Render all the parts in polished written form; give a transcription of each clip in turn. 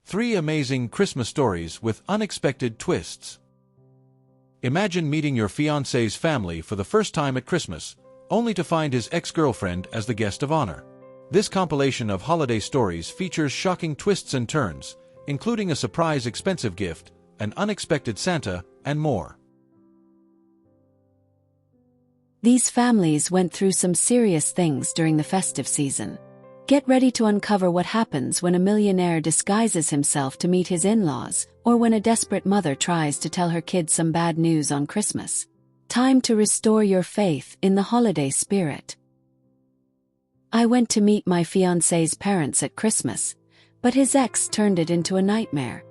3 amazing Christmas stories with unexpected twists. Imagine meeting your fiancé's family for the first time at Christmas, only to find his ex-girlfriend as the guest of honor. This compilation of holiday stories features shocking twists and turns, including a surprise expensive gift, an unexpected Santa, and more. These families went through some serious things during the festive season. Get ready to uncover what happens when a millionaire disguises himself to meet his in-laws, or when a desperate mother tries to tell her kids some bad news on Christmas. Time to restore your faith in the holiday spirit. I went to meet my fiancé's parents at Christmas, but his ex turned it into a nightmare.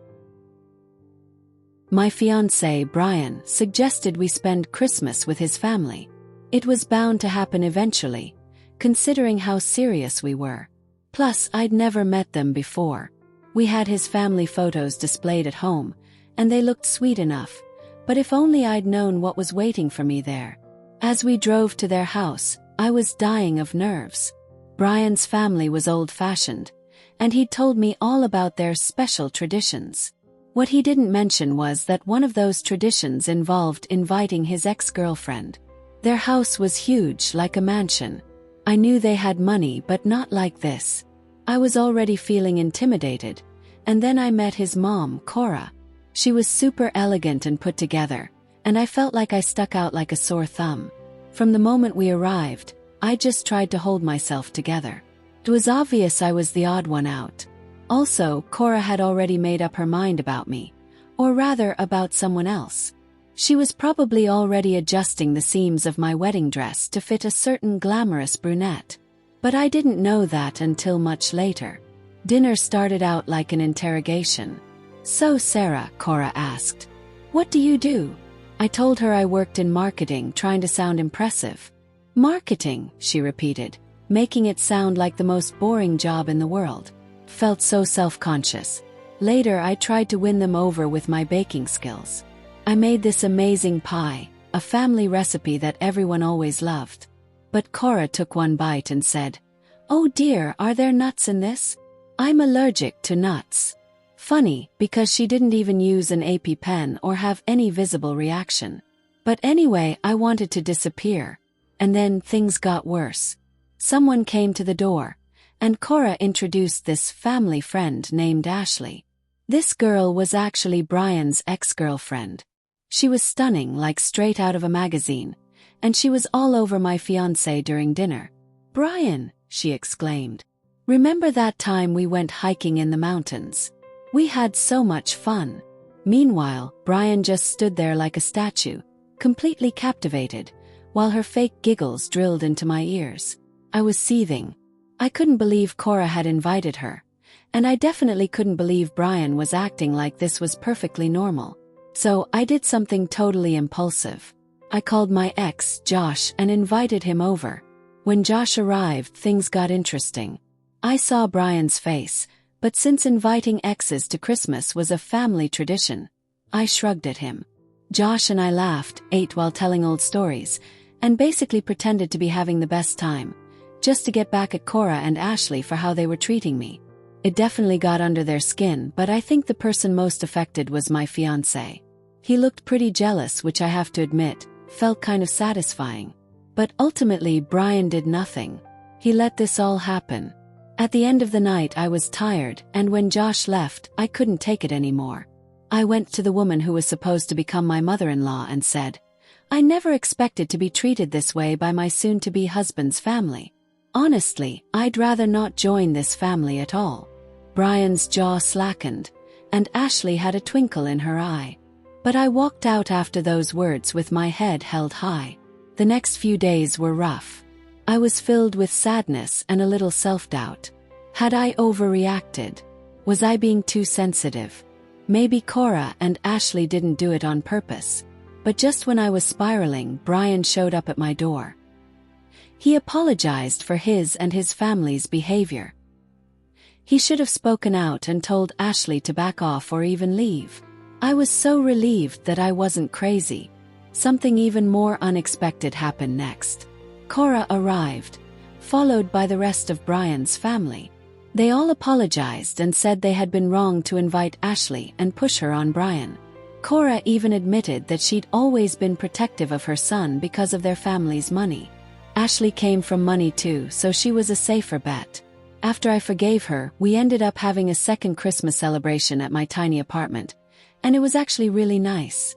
My fiancé, Brian, suggested we spend Christmas with his family. It was bound to happen eventually, considering how serious we were. Plus, I'd never met them before. We had his family photos displayed at home, and they looked sweet enough, but if only I'd known what was waiting for me there. As we drove to their house, I was dying of nerves. Brian's family was old-fashioned, and he'd told me all about their special traditions. What he didn't mention was that one of those traditions involved inviting his ex-girlfriend. Their house was huge, like a mansion. I knew they had money, but not like this. I was already feeling intimidated, and then I met his mom, Cora. She was super elegant and put together, and I felt like I stuck out like a sore thumb. From the moment we arrived, I just tried to hold myself together. It was obvious I was the odd one out. Also, Cora had already made up her mind about me, or rather about someone else. She was probably already adjusting the seams of my wedding dress to fit a certain glamorous brunette. But I didn't know that until much later. Dinner started out like an interrogation. "So Sarah," Cora asked, "what do you do?" I told her I worked in marketing, trying to sound impressive. "Marketing," she repeated, making it sound like the most boring job in the world. Felt so self-conscious. Later I tried to win them over with my baking skills. I made this amazing pie, a family recipe that everyone always loved. But Cora took one bite and said, "Oh dear, are there nuts in this? I'm allergic to nuts." Funny, because she didn't even use an AP pen or have any visible reaction. But anyway, I wanted to disappear. And then things got worse. Someone came to the door, and Cora introduced this family friend named Ashley. This girl was actually Brian's ex-girlfriend. She was stunning, like straight out of a magazine, and she was all over my fiancé during dinner. "Brian," she exclaimed, "remember that time we went hiking in the mountains? We had so much fun." Meanwhile, Brian just stood there like a statue, completely captivated, while her fake giggles drilled into my ears. I was seething. I couldn't believe Cora had invited her, and I definitely couldn't believe Brian was acting like this was perfectly normal. So I did something totally impulsive. I called my ex, Josh, and invited him over. When Josh arrived, things got interesting. I saw Brian's face, but since inviting exes to Christmas was a family tradition, I shrugged at him. Josh and I laughed, ate while telling old stories, and basically pretended to be having the best time, just to get back at Cora and Ashley for how they were treating me. It definitely got under their skin, but I think the person most affected was my fiancé. He looked pretty jealous, which I have to admit, felt kind of satisfying. But ultimately, Brian did nothing. He let this all happen. At the end of the night I was tired, and when Josh left, I couldn't take it anymore. I went to the woman who was supposed to become my mother-in-law and said, "I never expected to be treated this way by my soon-to-be husband's family. Honestly, I'd rather not join this family at all." Brian's jaw slackened, and Ashley had a twinkle in her eye. But I walked out after those words with my head held high. The next few days were rough. I was filled with sadness and a little self-doubt. Had I overreacted? Was I being too sensitive? Maybe Cora and Ashley didn't do it on purpose. But just when I was spiraling, Brian showed up at my door. He apologized for his and his family's behavior. He should have spoken out and told Ashley to back off or even leave. I was so relieved that I wasn't crazy. Something even more unexpected happened next. Cora arrived, followed by the rest of Brian's family. They all apologized and said they had been wrong to invite Ashley and push her on Brian. Cora even admitted that she'd always been protective of her son because of their family's money. Ashley came from money too, so she was a safer bet. After I forgave her, we ended up having a second Christmas celebration at my tiny apartment, and it was actually really nice.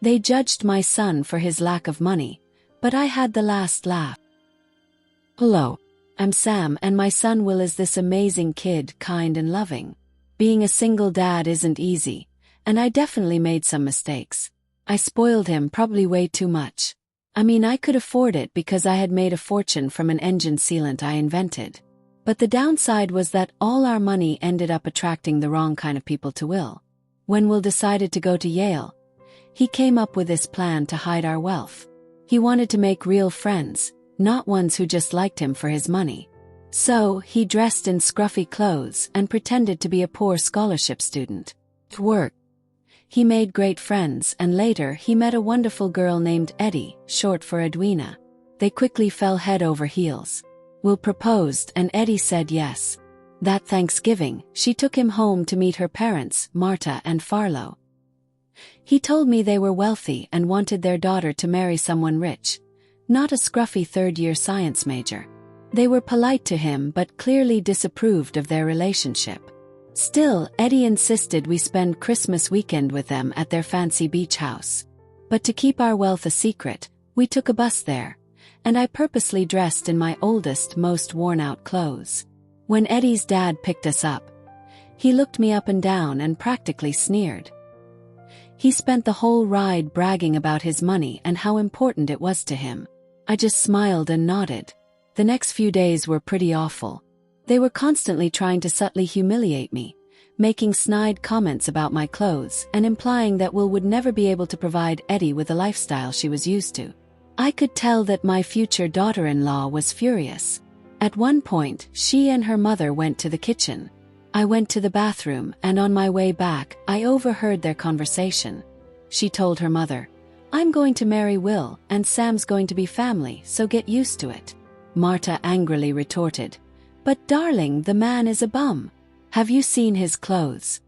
They judged my son for his lack of money, but I had the last laugh. Hello, I'm Sam, and my son Will is this amazing kid, kind and loving. Being a single dad isn't easy, and I definitely made some mistakes. I spoiled him probably way too much. I mean, I could afford it because I had made a fortune from an engine sealant I invented. But the downside was that all our money ended up attracting the wrong kind of people to Will. When Will decided to go to Yale, he came up with this plan to hide our wealth. He wanted to make real friends, not ones who just liked him for his money. So, he dressed in scruffy clothes and pretended to be a poor scholarship student. It worked. He made great friends, and later he met a wonderful girl named Eddie, short for Edwina. They quickly fell head over heels. Will proposed and Eddie said yes. That Thanksgiving, she took him home to meet her parents, Marta and Farlow. He told me they were wealthy and wanted their daughter to marry someone rich, not a scruffy third-year science major. They were polite to him but clearly disapproved of their relationship. Still, Eddie insisted we spend Christmas weekend with them at their fancy beach house. But to keep our wealth a secret, we took a bus there, and I purposely dressed in my oldest, most worn-out clothes. When Eddie's dad picked us up, he looked me up and down and practically sneered. He spent the whole ride bragging about his money and how important it was to him. I just smiled and nodded. The next few days were pretty awful. They were constantly trying to subtly humiliate me, making snide comments about my clothes and implying that Will would never be able to provide Eddie with the lifestyle she was used to. I could tell that my future daughter-in-law was furious. At one point, she and her mother went to the kitchen. I went to the bathroom, and on my way back, I overheard their conversation. She told her mother, "I'm going to marry Will, and Sam's going to be family, so get used to it." Marta angrily retorted, "But darling, the man is a bum. Have you seen his clothes?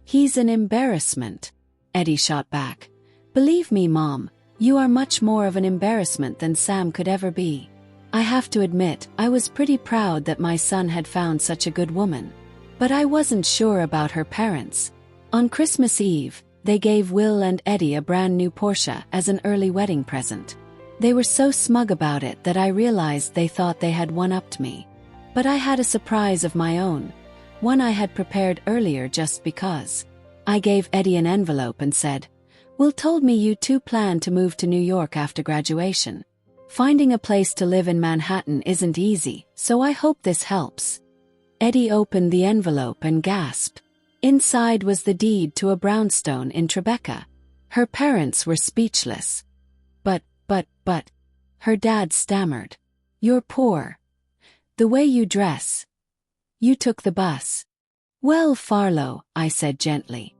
He's an embarrassment." Eddie shot back, "Believe me, Mom, you are much more of an embarrassment than Sam could ever be." I have to admit, I was pretty proud that my son had found such a good woman. But I wasn't sure about her parents. On Christmas Eve, they gave Will and Eddie a brand new Porsche as an early wedding present. They were so smug about it that I realized they thought they had one-upped me. But I had a surprise of my own, one I had prepared earlier just because. I gave Eddie an envelope and said, "Will told me you two plan to move to New York after graduation. Finding a place to live in Manhattan isn't easy, so I hope this helps." Eddie opened the envelope and gasped. Inside was the deed to a brownstone in Tribeca. Her parents were speechless. But, her dad stammered. "You're poor. The way you dress. You took the bus." "Well, Farlow," I said gently.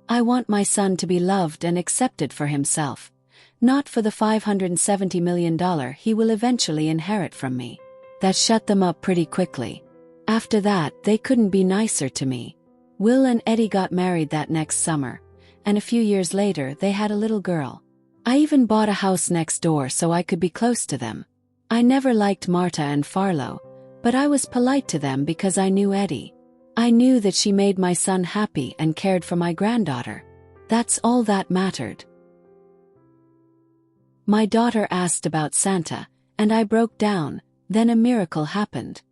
"I want my son to be loved and accepted for himself, not for the $570 million he will eventually inherit from me." That shut them up pretty quickly. After that, they couldn't be nicer to me. Will and Eddie got married that next summer, and a few years later they had a little girl. I even bought a house next door so I could be close to them. I never liked Marta and Farlow, but I was polite to them because I knew Eddie. I knew that she made my son happy and cared for my granddaughter. That's all that mattered. My daughter asked about Santa, and I broke down. Then a miracle happened.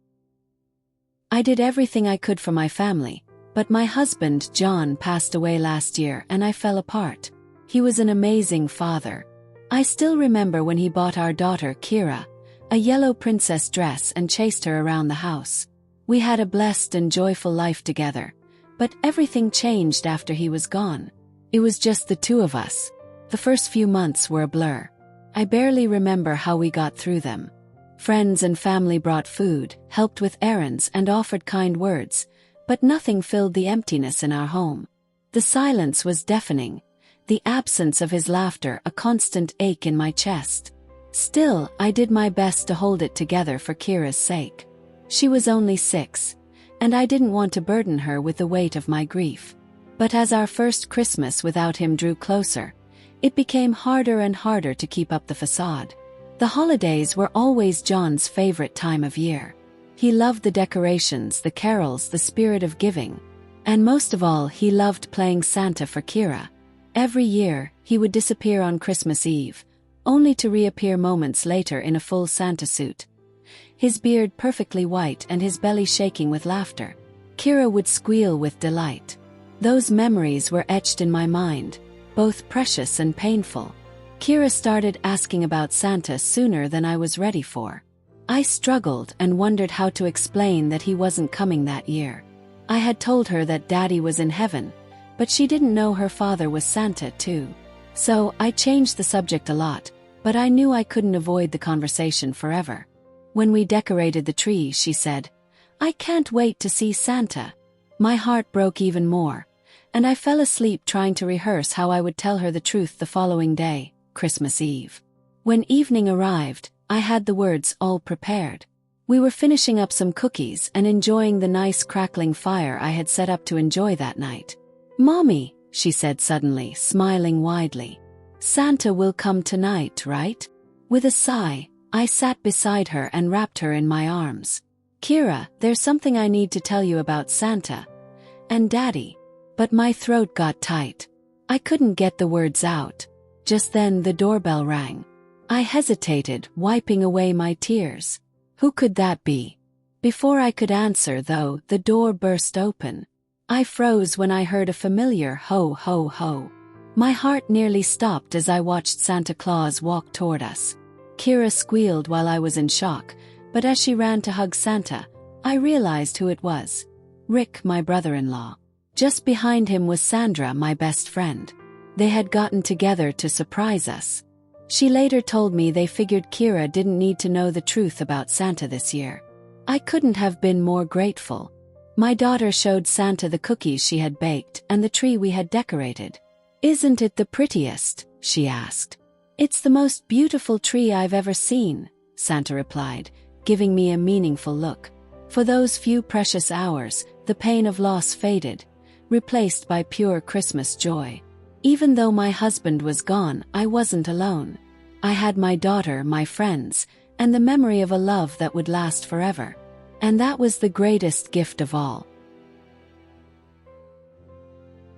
I did everything I could for my family, but my husband, John, passed away last year and I fell apart. He was an amazing father. I still remember when he bought our daughter, Kira, a yellow princess dress and chased her around the house. We had a blessed and joyful life together, but everything changed after he was gone. It was just the two of us. The first few months were a blur. I barely remember how we got through them. Friends and family brought food, helped with errands, and offered kind words, but nothing filled the emptiness in our home. The silence was deafening, the absence of his laughter a constant ache in my chest. Still, I did my best to hold it together for Kira's sake. She was only 6, and I didn't want to burden her with the weight of my grief. But as our first Christmas without him drew closer, it became harder and harder to keep up the facade. The holidays were always John's favorite time of year. He loved the decorations, the carols, the spirit of giving. And most of all, he loved playing Santa for Kira. Every year, he would disappear on Christmas Eve, only to reappear moments later in a full Santa suit. His beard perfectly white and his belly shaking with laughter. Kira would squeal with delight. Those memories were etched in my mind, both precious and painful. Kira started asking about Santa sooner than I was ready for. I struggled and wondered how to explain that he wasn't coming that year. I had told her that Daddy was in heaven, but she didn't know her father was Santa too. So I changed the subject a lot, but I knew I couldn't avoid the conversation forever. When we decorated the tree, she said, "I can't wait to see Santa." My heart broke even more, and I fell asleep trying to rehearse how I would tell her the truth the following day, Christmas Eve. When evening arrived, I had the words all prepared. We were finishing up some cookies and enjoying the nice crackling fire I had set up to enjoy that night. "Mommy," she said suddenly, smiling widely. "Santa will come tonight, right?" With a sigh, I sat beside her and wrapped her in my arms. "Kira, there's something I need to tell you about Santa and Daddy." But my throat got tight. I couldn't get the words out. Just then the doorbell rang. I hesitated, wiping away my tears. Who could that be? Before I could answer, though, the door burst open. I froze when I heard a familiar ho ho ho. My heart nearly stopped as I watched Santa Claus walk toward us. Kira squealed while I was in shock, but as she ran to hug Santa, I realized who it was. Rick, my brother-in-law. Just behind him was Sandra, my best friend. They had gotten together to surprise us. She later told me they figured Kira didn't need to know the truth about Santa this year. I couldn't have been more grateful. My daughter showed Santa the cookies she had baked and the tree we had decorated. "Isn't it the prettiest?" she asked. "It's the most beautiful tree I've ever seen," Santa replied, giving me a meaningful look. For those few precious hours, the pain of loss faded, replaced by pure Christmas joy. Even though my husband was gone, I wasn't alone. I had my daughter, my friends, and the memory of a love that would last forever. And that was the greatest gift of all.